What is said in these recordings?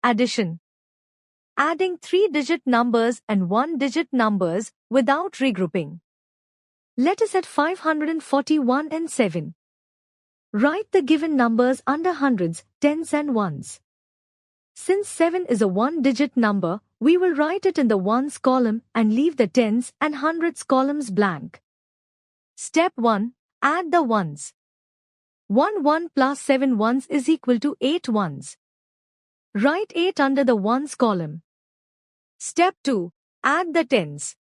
Addition. Adding 3-digit numbers and 1-digit numbers without regrouping. Let us add 541 and 7. Write the given numbers under hundreds, tens and ones. Since 7 is a 1-digit number, we will write it in the ones column and leave the tens and hundreds columns blank. Step 1. Add the ones. 1 plus 7 ones is equal to 8 ones. Write 8 under the ones column. Step 2. Add the tens.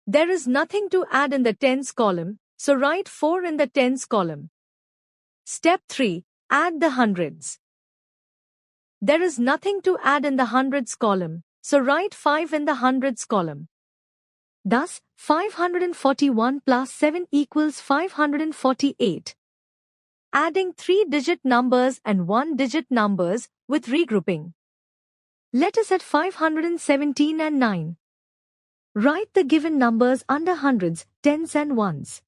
There is nothing to add in the tens column, so write 4 in the tens column. Step 3. Add the hundreds. There is nothing to add in the hundreds column, so write 5 in the hundreds column. Thus, 541 plus 7 equals 548. Adding 3-digit numbers and 1-digit numbers with regrouping. Let us add 517 and 9. Write the given numbers under hundreds, tens and ones.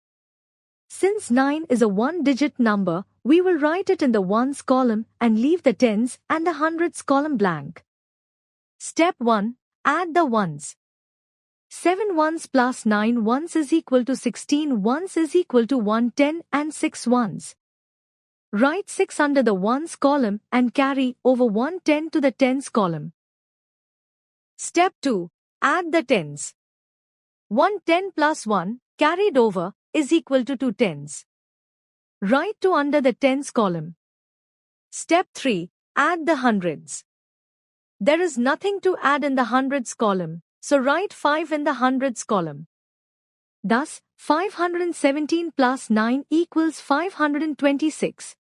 Since 9 is a 1-digit number, we will write it in the ones column and leave the tens and the hundreds column blank. Step 1. Add the ones. 7 ones plus 9 ones is equal to 16 ones is equal to 110 and 6 ones. Write 6 under the ones column and carry over 110 to the tens column. Step 2. Add the tens. 110 plus 1, carried over, is equal to 2 tens. Write 2 under the tens column. Step 3. Add the hundreds. There is nothing to add in the hundreds column, so write 5 in the hundreds column. Thus, 517 plus 9 equals 526.